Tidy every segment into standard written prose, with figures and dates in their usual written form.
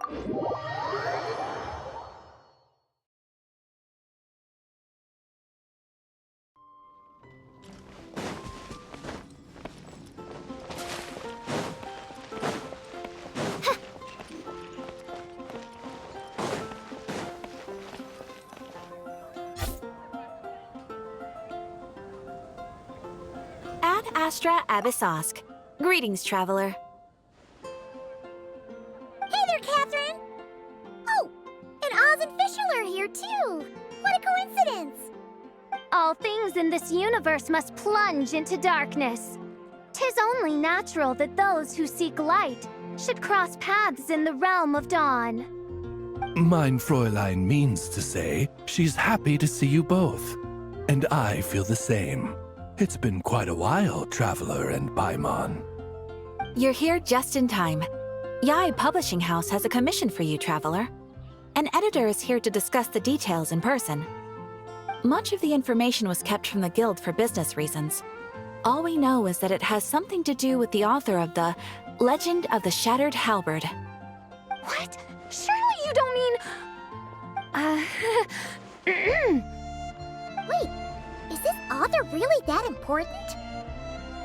Ad Astra Abyssosk. Greetings, traveler. Hey there, Catherine! Oh, and Oz and Fischl are here too! What a coincidence! All things in this universe must plunge into darkness. 'Tis only natural that those who seek light should cross paths in the realm of dawn. Mein Fräulein means to say she's happy to see you both. And I feel the same. It's been quite a while, Traveler and Paimon. You're here just in time. Yae Publishing House has a commission for you, traveler. An editor is here to discuss the details in person. Much of the information was kept from the guild for business reasons. All we know is that it has something to do with the author of the Legend of the Shattered Halberd. What? Surely you don't mean... Wait, is this author really that important?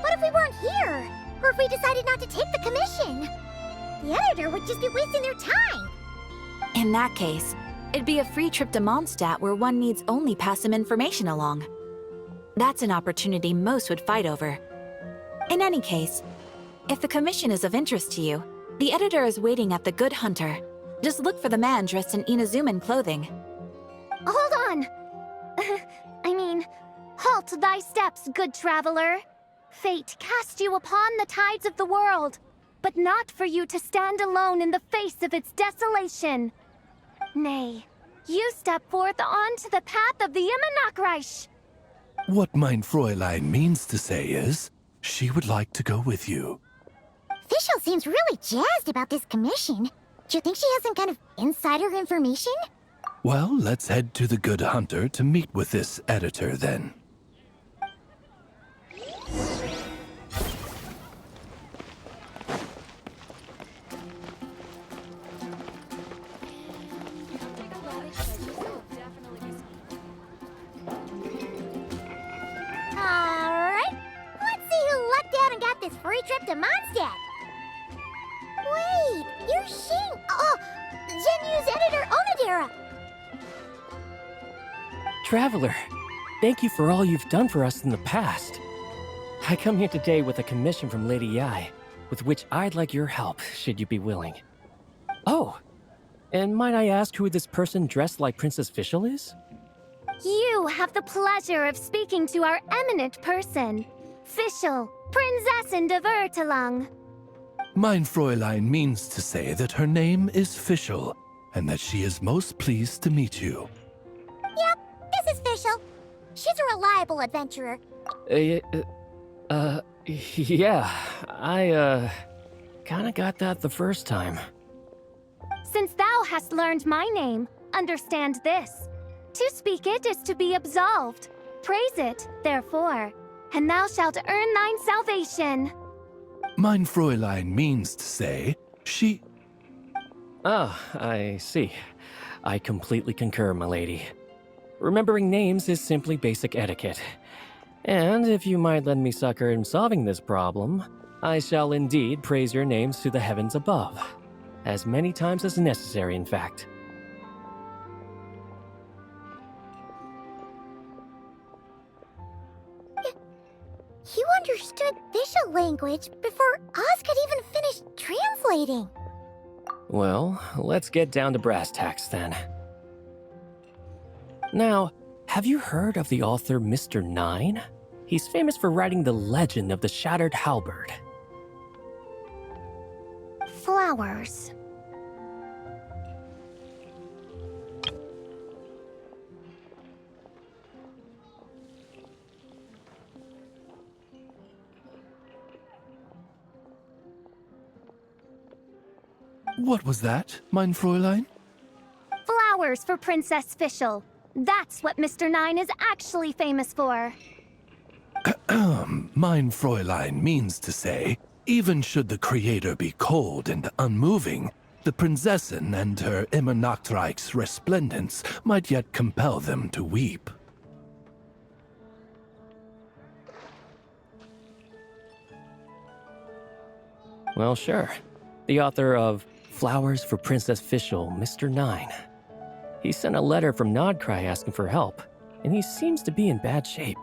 What if we weren't here? Or if we decided not to take the commission? The editor would just be wasting their time. In that case, it'd be a free trip to Mondstadt where one needs only pass some information along. That's an opportunity most would fight over. In any case, if the commission is of interest to you, the editor is waiting at the Good Hunter. Just look for the man dressed in Inazuman clothing. Hold on! Halt thy steps, good traveler. Fate cast you upon the tides of the world, but not for you to stand alone in the face of its desolation. Nay, you step forth onto the path of the Immernachtreich. What Mein Fräulein means to say is, she would like to go with you. Fischl seems really jazzed about this commission. Do you think she has some kind of insider information? Well, let's head to the Good Hunter to meet with this editor then. Alright, let's see who lucked out and got this free trip to Mondstadt. Wait, you're Shing. Oh, Genu's editor, Onodera. Traveler, thank you for all you've done for us in the past. I come here today with a commission from Lady Yae, with which I'd like your help, should you be willing. Oh, and might I ask who this person dressed like Princess Fischl is? You have the pleasure of speaking to our eminent person, Fischl, Prinzessin de Vertelang. Mein Fräulein means to say that her name is Fischl, and that she is most pleased to meet you. Yep, this is Fischl. She's a reliable adventurer. Yeah, I, kinda got that the first time. Since thou hast learned my name, understand this. To speak it is to be absolved. Praise it, therefore, and thou shalt earn thine salvation. Mein Fräulein means to say, she... Ah, I see. I completely concur, my lady. Remembering names is simply basic etiquette. And if you might lend me succor in solving this problem, I shall indeed praise your names to the heavens above. As many times as necessary, in fact. You understood Fischl language before Oz could even finish translating. Well, let's get down to brass tacks then. Now, have you heard of the author MR.NINE? He's famous for writing the Legend of the Shattered Halberd. Flowers. What was that, Mein Fräulein? Flowers for Princess Fischl. That's what MR.NINE is actually famous for. Mein Fräulein means to say, even should the Creator be cold and unmoving, The Prinzessin and her MR.NINE's resplendence might yet compel them to weep. Well, sure. The author of Flowers for Princess Fischl, MR.NINE. He sent a letter from Nodcry asking for help, and he seems to be in bad shape.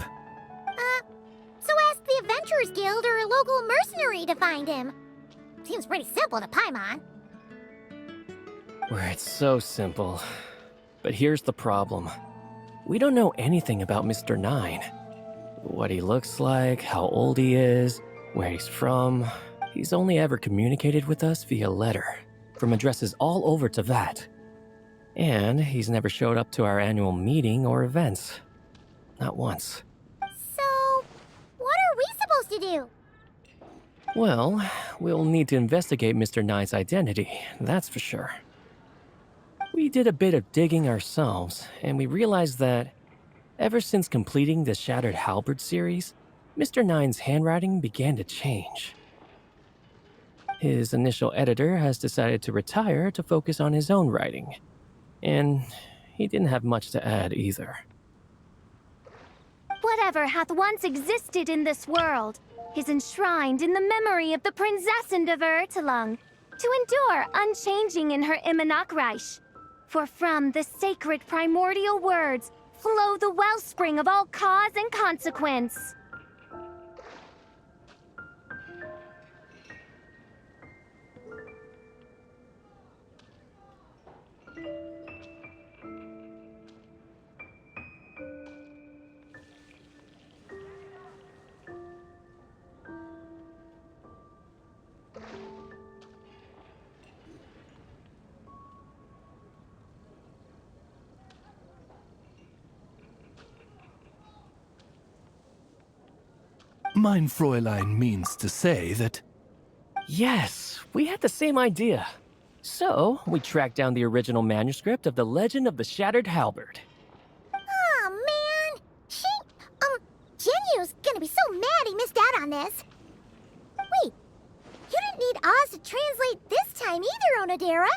So ask the Adventurers Guild or a local mercenary to find him. Seems pretty simple to Paimon. Where it's so simple. But here's the problem. We don't know anything about MR.NINE. What he looks like, how old he is, where he's from. He's only ever communicated with us via letter, from addresses all over Teyvat. And he's never showed up to our annual meeting or events. Not once. So, what are we supposed to do? Well, we'll need to investigate MR.NINE's identity, that's for sure. We did a bit of digging ourselves, and we realized that ever since completing the Shattered Halberd series, MR.NINE's handwriting began to change. His initial editor has decided to retire to focus on his own writing, and he didn't have much to add either. Whatever hath once existed in this world is enshrined in the memory of the Prinzessin of Ertelung, to endure unchanging in her Immanakreich. For from the sacred primordial words flow the wellspring of all cause and consequence. Mein Fräulein means to say that... Yes, we had the same idea. So, we tracked down the original manuscript of The Legend of the Shattered Halberd. Aw, man! Genyu's gonna be so mad he missed out on this. Wait, you didn't need Oz to translate this time either, Onodera.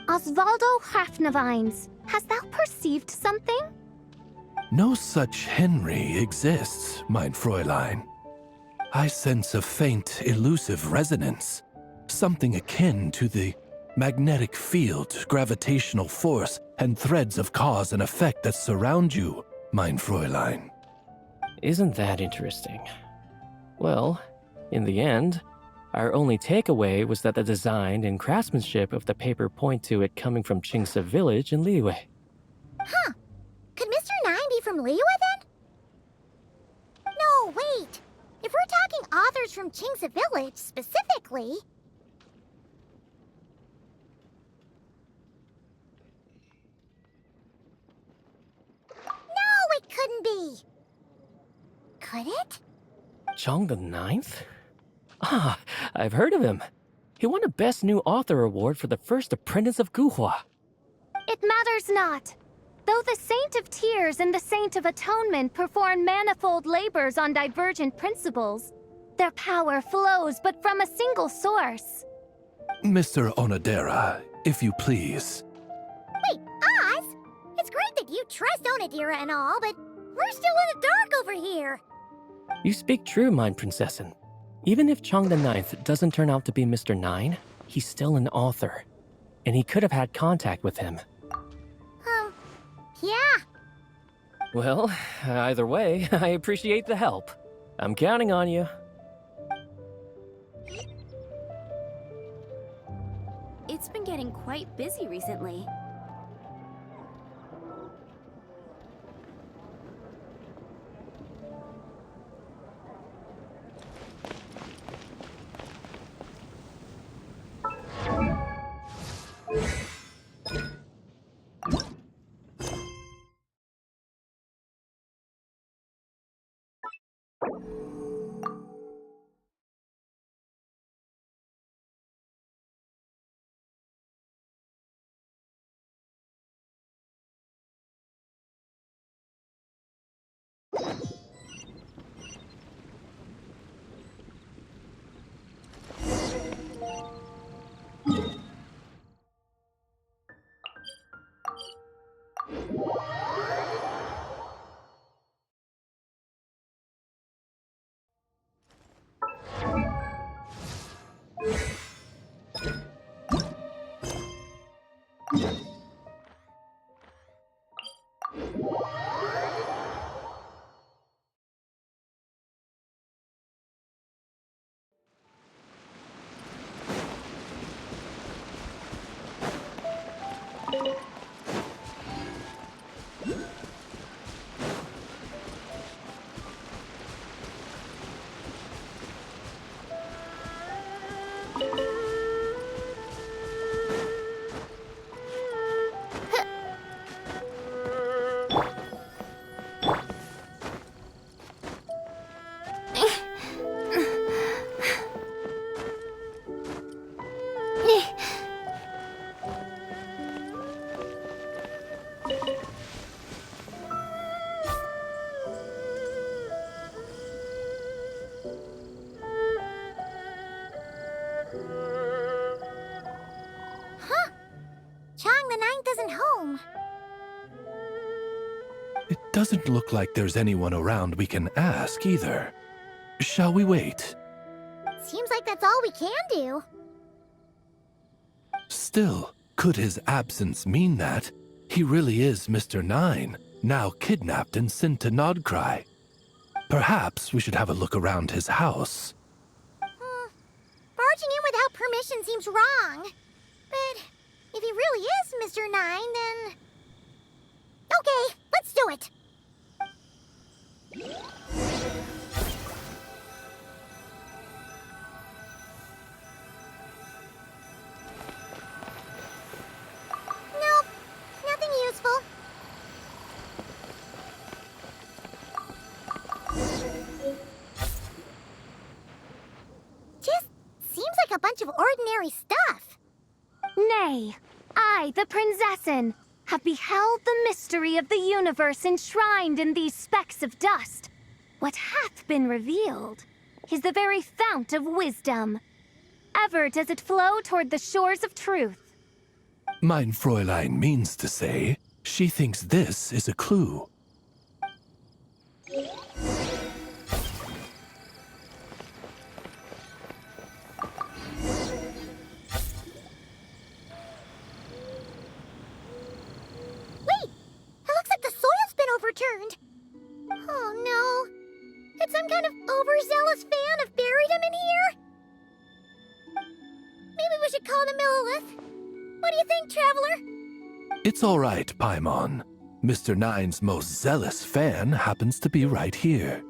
Osvaldo Hafnavines, hast thou perceived something? No such Henry exists, mein Fräulein. I sense a faint, elusive resonance. Something akin to the magnetic field, gravitational force, and threads of cause and effect that surround you, mein Fräulein. Isn't that interesting? Well, in the end, our only takeaway was that the design and craftsmanship of the paper point to it coming from Qingce village in Liyue. Huh. Could MR.NINE be from Liyue then? No, wait. If we're talking authors from Qingce village specifically... No, it couldn't be. Could it? Chong the Ninth? Ah, I've heard of him. He won a Best New Author award for the first apprentice of Guhua. It matters not. Though the Saint of Tears and the Saint of Atonement perform manifold labors on divergent principles, their power flows but from a single source. Mr. Onodera, if you please. Wait, Oz? It's great that you trust Onodera and all, but we're still in the dark over here. You speak true, mein Prinzessin. Even if Chong the Ninth doesn't turn out to be MR.NINE, he's still an author. And he could have had contact with him. Yeah. Well, either way, I appreciate the help. I'm counting on you. It's been getting quite busy recently. It doesn't look like there's anyone around we can ask either. Shall we wait? Seems like that's all we can do. Still, could his absence mean that he really is Mr.NINE, now kidnapped and sent to Nodcry? Perhaps we should have a look around his house. Barging in without permission seems wrong. But if he really is Mr.NINE, then... Okay, let's do it! Nope, nothing useful. Just seems like a bunch of ordinary stuff. Nay, I, the Prinzessin, have beheld the mystery of the universe enshrined in these specks of dust. What hath been revealed is the very fount of wisdom. Ever does it flow toward the shores of truth. Mein Fräulein means to say, she thinks this is a clue. Overturned. Oh no. Did some kind of overzealous fan have buried him in here? Maybe we should call him Millilith. What do you think, Traveler? It's all right, Paimon. Mr.NINE's most zealous fan happens to be right here.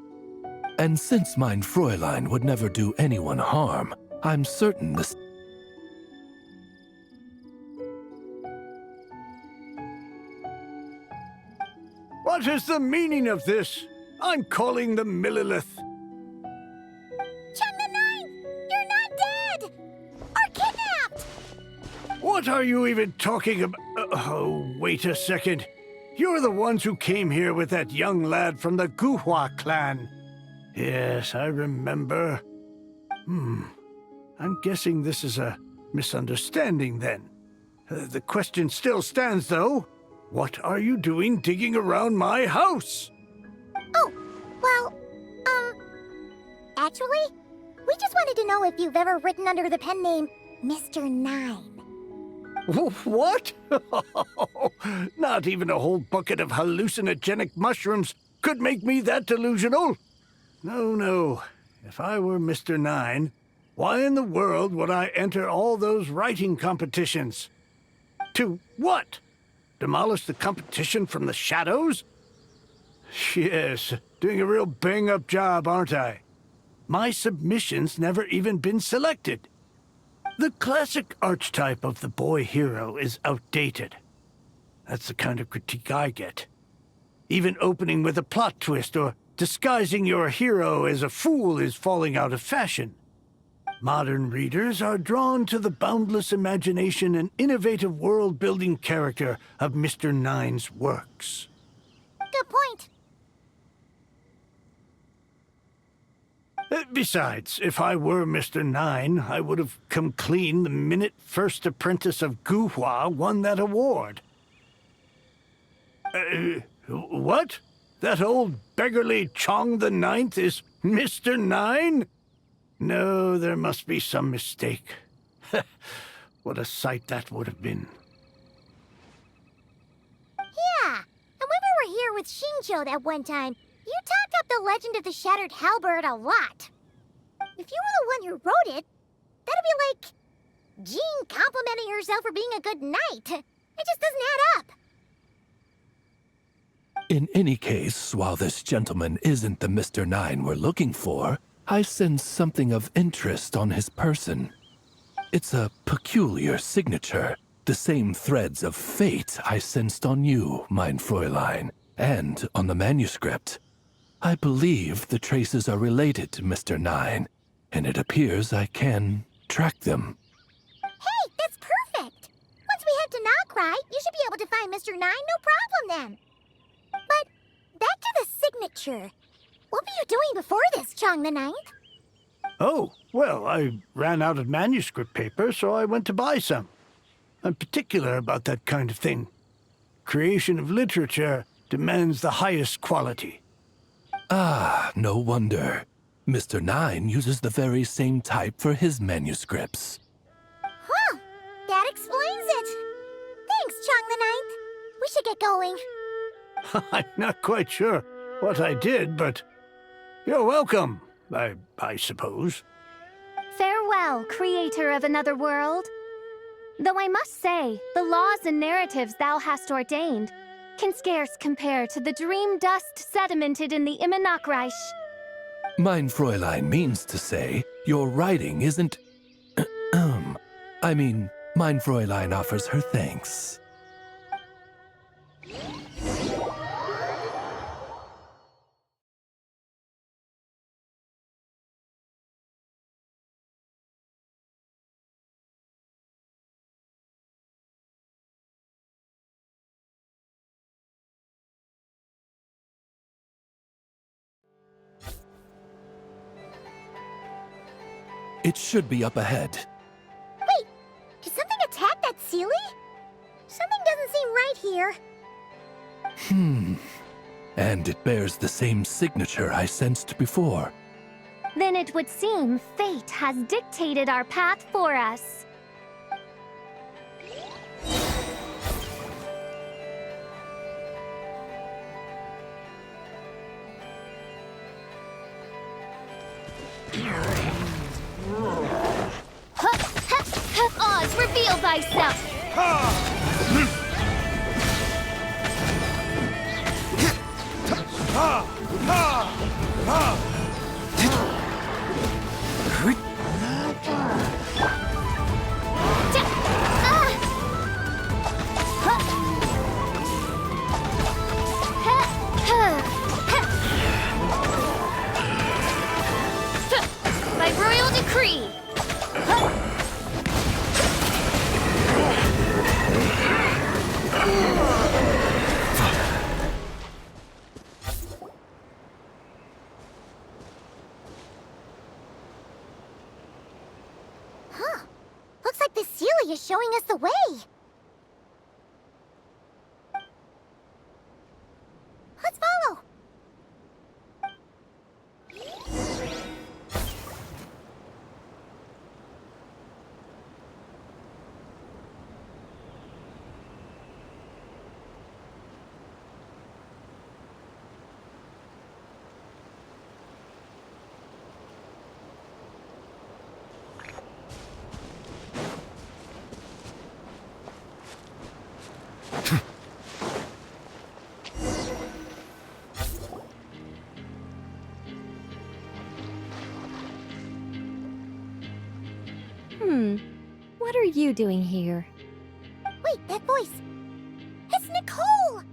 And since mein Fräulein would never do anyone harm, I'm certain this... What is the meaning of this? I'm calling them Millilith. Cheng-the-9! You're not dead! Or kidnapped! What are you even talking about? Oh, wait a second. You're the ones who came here with that young lad from the Guhua clan. Yes, I remember. I'm guessing this is a misunderstanding then. The question still stands, though. What are you doing digging around my house? Oh, well, actually, we just wanted to know if you've ever written under the pen name Mr.NINE. What? Not even a whole bucket of hallucinogenic mushrooms could make me that delusional. No. If I were Mr.NINE, why in the world would I enter all those writing competitions? To what? Demolish the competition from the shadows? Yes, doing a real bang-up job, aren't I? My submission's never even been selected. The classic archetype of the boy hero is outdated. That's the kind of critique I get. Even opening with a plot twist or disguising your hero as a fool is falling out of fashion. Modern readers are drawn to the boundless imagination and innovative world-building character of MR.NINE's works. Good point. Besides, if I were MR.NINE, I would have come clean the minute First Apprentice of Guhua won that award. What? That old beggarly Chong the Ninth is MR.NINE? No, there must be some mistake. What a sight that would have been. Yeah, and when we were here with Shinjo that one time, you talked up the legend of the Shattered Halberd a lot. If you were the one who wrote it, that'd be like Jean complimenting herself for being a good knight. It just doesn't add up. In any case, while this gentleman isn't the MR.NINE we're looking for, I sense something of interest on his person. It's a peculiar signature, the same threads of fate I sensed on you, mein Fräulein, and on the manuscript. I believe the traces are related to MR.NINE, and it appears I can track them. Hey, that's perfect! Once we head to Nokrai, you should be able to find MR.NINE, no problem then. But, back to the signature. What were you doing before this, Chong the Ninth? Oh, well, I ran out of manuscript paper, so I went to buy some. I'm particular about that kind of thing. Creation of literature demands the highest quality. Ah, no wonder. MR.NINE uses the very same type for his manuscripts. Huh, that explains it. Thanks, Chong the Ninth. We should get going. I'm not quite sure what I did, but you're welcome, I suppose. Farewell, creator of another world. Though I must say, the laws and narratives thou hast ordained can scarce compare to the dream dust sedimented in the Immenachreich. Mein Fräulein means to say, your writing isn't... I mean, mein Fräulein offers her thanks. It should be up ahead. Wait, did something attack that Sealy? Something doesn't seem right here. And it bears the same signature I sensed before. Then it would seem fate has dictated our path for us. Oz, reveal thyself! By royal decree! Huh. Looks like the Sealy is showing us the way. Let's follow. What are you doing here? Wait, that voice. It's Nicole!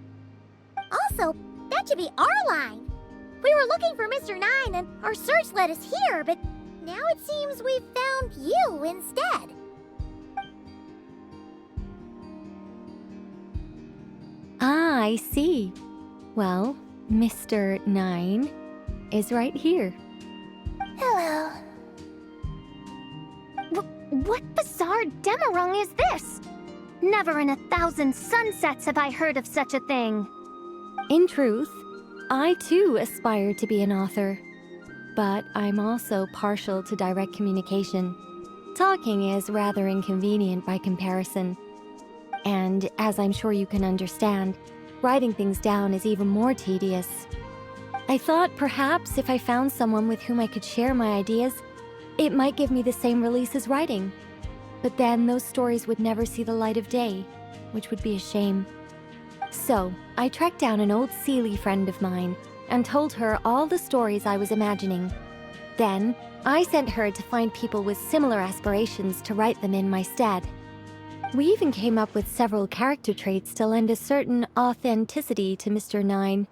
Also, that should be our line. We were looking for Mr. 9 and our search led us here, but now it seems we've found you instead. Ah, I see. Well, Mr. 9 is right here. Hello. What bizarre demarung is this? Never in 1,000 sunsets have I heard of such a thing. In truth, I too aspire to be an author. But I'm also partial to direct communication. Talking is rather inconvenient by comparison. And as I'm sure you can understand, writing things down is even more tedious. I thought perhaps if I found someone with whom I could share my ideas, it might give me the same release as writing. But then those stories would never see the light of day, which would be a shame. So, I tracked down an old Sealy friend of mine and told her all the stories I was imagining. Then, I sent her to find people with similar aspirations to write them in my stead. We even came up with several character traits to lend a certain authenticity to Mr. 9.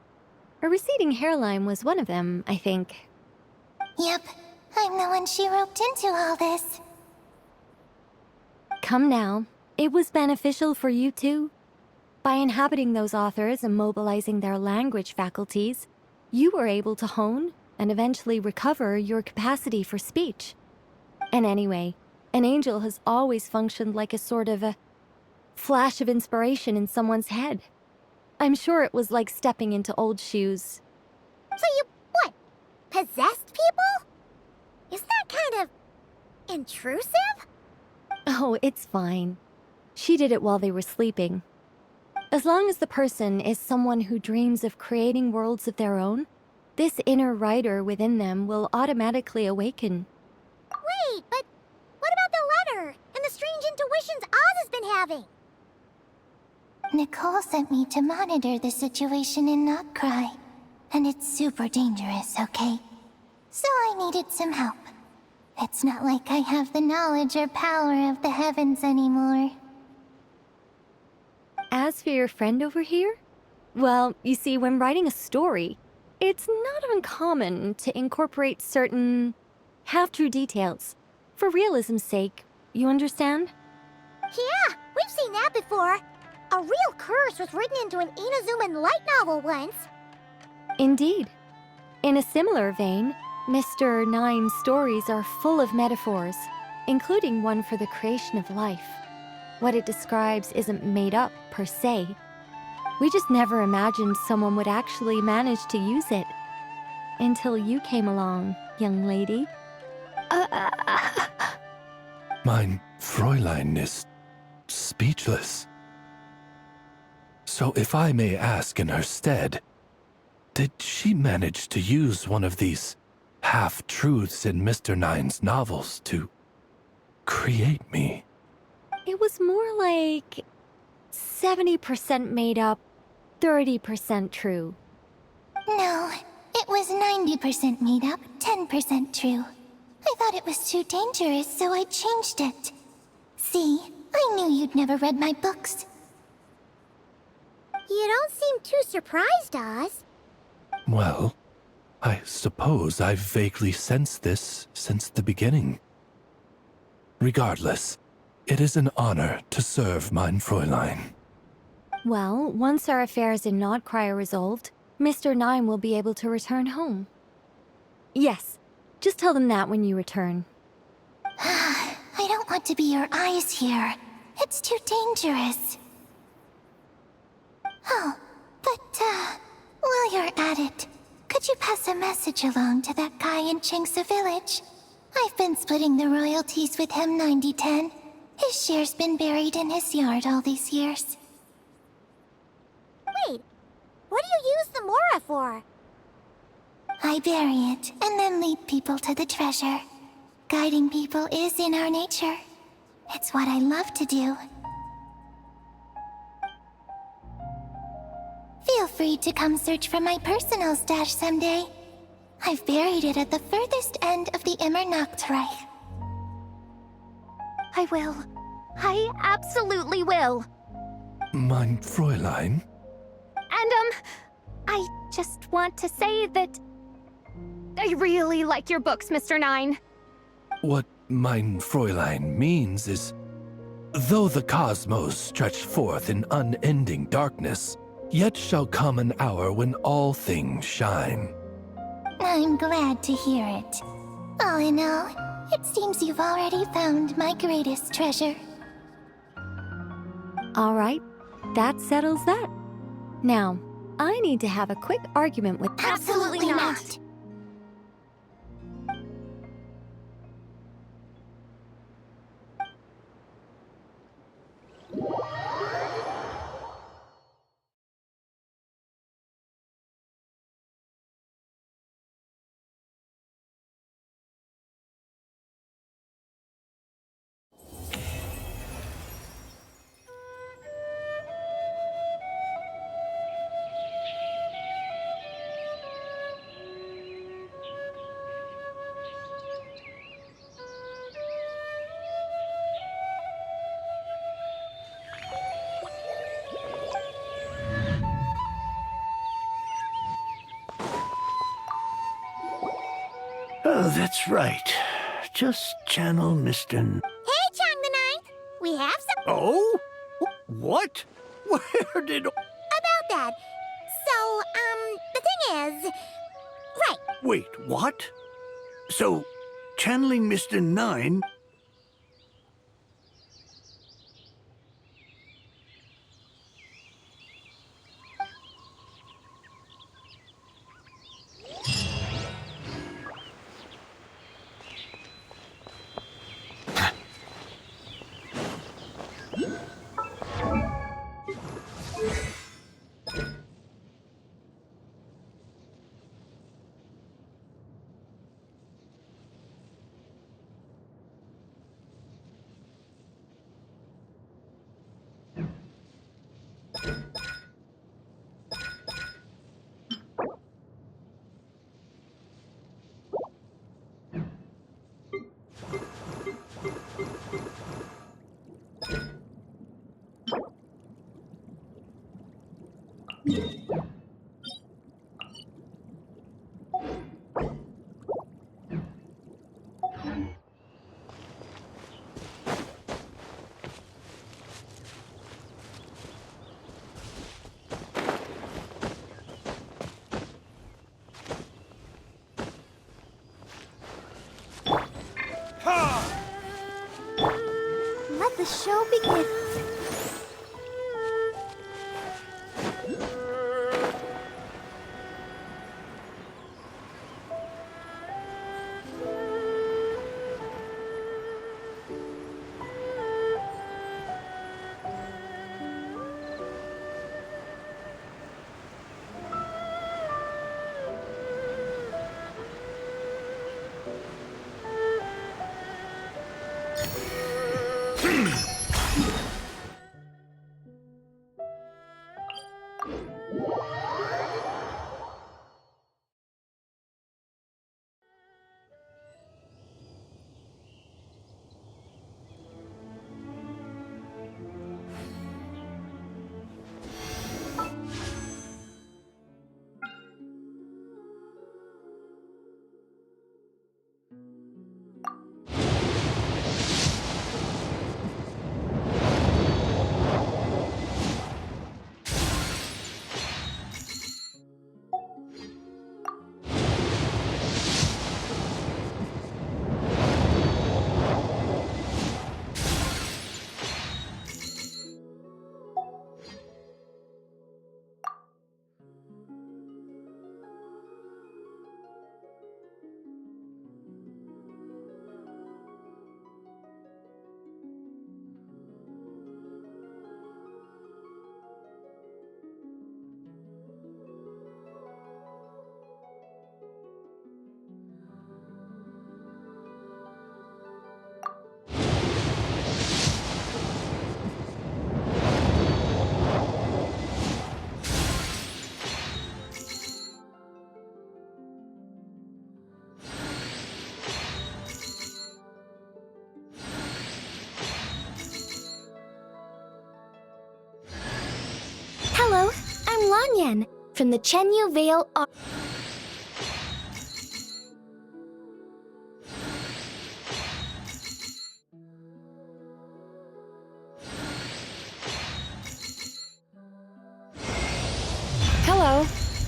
A receding hairline was one of them, I think. Yep, I'm the one she roped into all this. Come now, it was beneficial for you too. By inhabiting those authors and mobilizing their language faculties, you were able to hone and eventually recover your capacity for speech. And anyway, an angel has always functioned like a sort of a flash of inspiration in someone's head. I'm sure it was like stepping into old shoes. So you, what, possessed people? Isn't that kind of intrusive? Oh, it's fine. She did it while they were sleeping. As long as the person is someone who dreams of creating worlds of their own, this inner writer within them will automatically awaken. Wait, but what about the letter and the strange intuitions Oz has been having? Nicole sent me to monitor the situation and not cry. And it's super dangerous, okay? So I needed some help. It's not like I have the knowledge or power of the heavens anymore. As for your friend over here? Well, you see, when writing a story, it's not uncommon to incorporate certain half-true details. For realism's sake, you understand? Yeah, we've seen that before. A real curse was written into an Inazuman light novel once. Indeed. In a similar vein, Mr. 9's stories are full of metaphors, including one for the creation of life. What it describes isn't made up, per se. We just never imagined someone would actually manage to use it. Until you came along, young lady. Mein Fräulein is speechless. So if I may ask in her stead, did she manage to use one of these half-truths in Mr. 9's novels to create me? It was more like 70% made up, 30% true. No, it was 90% made up, 10% true. I thought it was too dangerous, so I changed it. See, I knew you'd never read my books. You don't seem too surprised, Oz. Well, I suppose I've vaguely sensed this since the beginning. Regardless, it is an honor to serve mein Fräulein. Well, once our affairs in Nodcry are resolved, Mr. 9 will be able to return home. Yes, just tell them that when you return. I don't want to be your eyes here. It's too dangerous. Oh, but, while you're at it, could you pass a message along to that guy in Chengsa Village? I've been splitting the royalties with him 90-10. His share's been buried in his yard all these years. Wait, what do you use the Mora for? I bury it, and then lead people to the treasure. Guiding people is in our nature. It's what I love to do. Feel free to come search for my personal stash someday. I've buried it at the furthest end of the MR.NINE. I will. I absolutely will. Mein Fräulein? And, I just want to say that I really like your books, Mr. Nine. What mein Fräulein means is, though the cosmos stretch forth in unending darkness, yet shall come an hour when all things shine. I'm glad to hear it. All in all, it seems you've already found my greatest treasure. All right, that settles that. Now, I need to have a quick argument with... Absolutely not. Oh, that's right. Just channel Mr. Hey, Chang the Ninth! We have some Oh? What? Where did... about that. So, the thing is... Right, Wait, what? So, channeling Mr. Nine... let the show begin. Hello, I'm Lanyan from the Chenyu Vale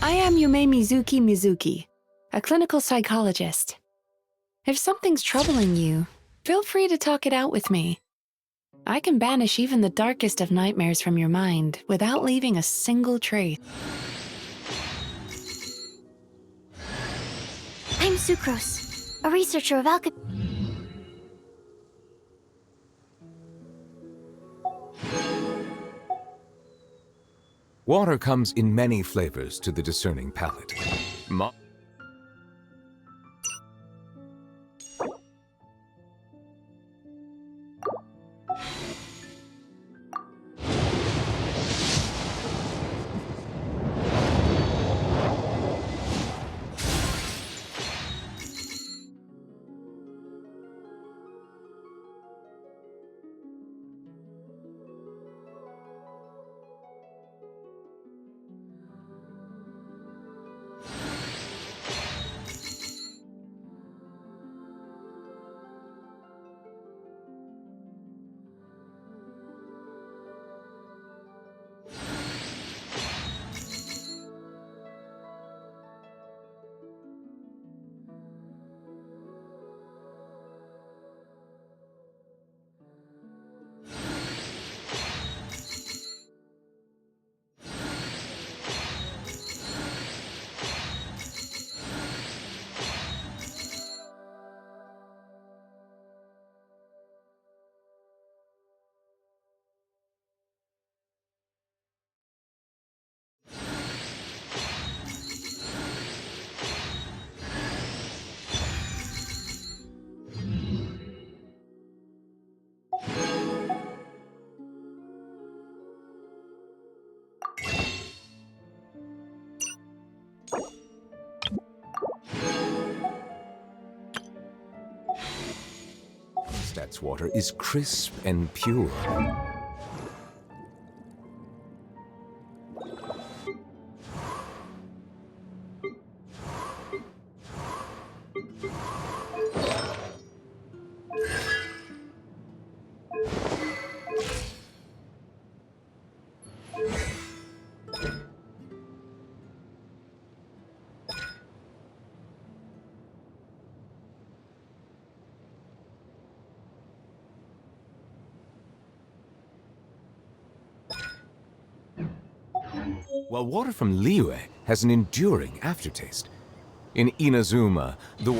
I am Yume Mizuki, a clinical psychologist. If something's troubling you, feel free to talk it out with me. I can banish even the darkest of nightmares from your mind without leaving a single trace. I'm Sucrose, a researcher of alchemy. Water comes in many flavors to the discerning palate. Stat's water is crisp and pure. While water from Liyue has an enduring aftertaste. In Inazuma, the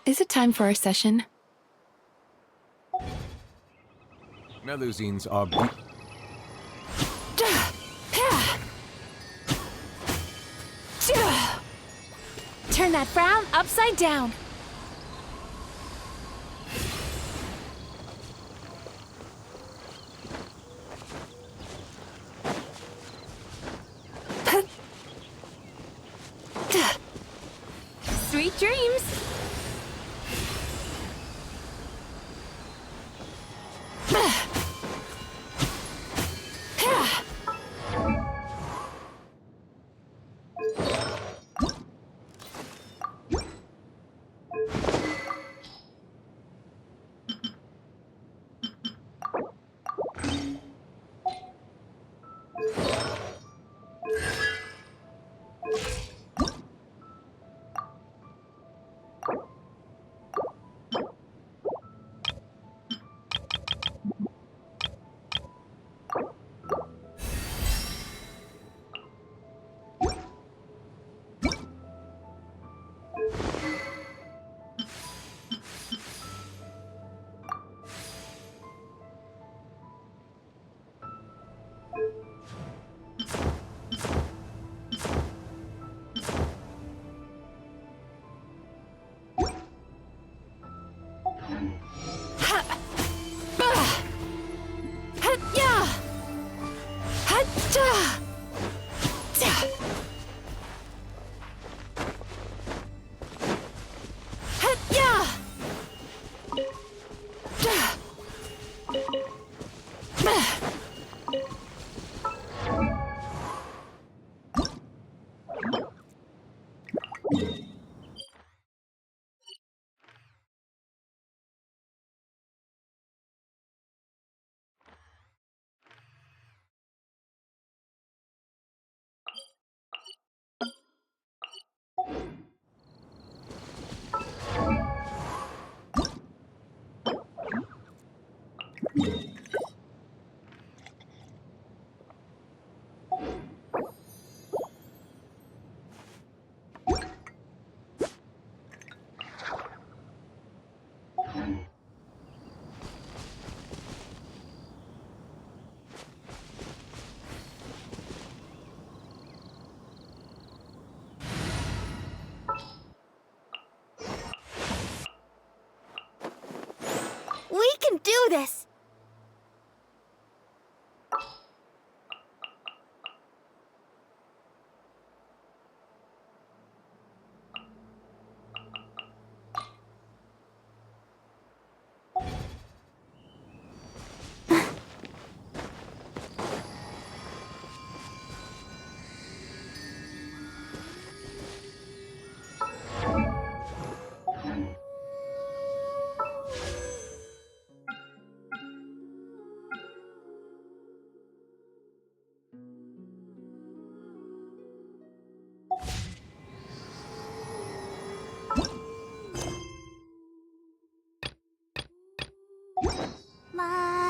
Is it time for our session? Melusines are Turn that frown upside down. Sweet dreams.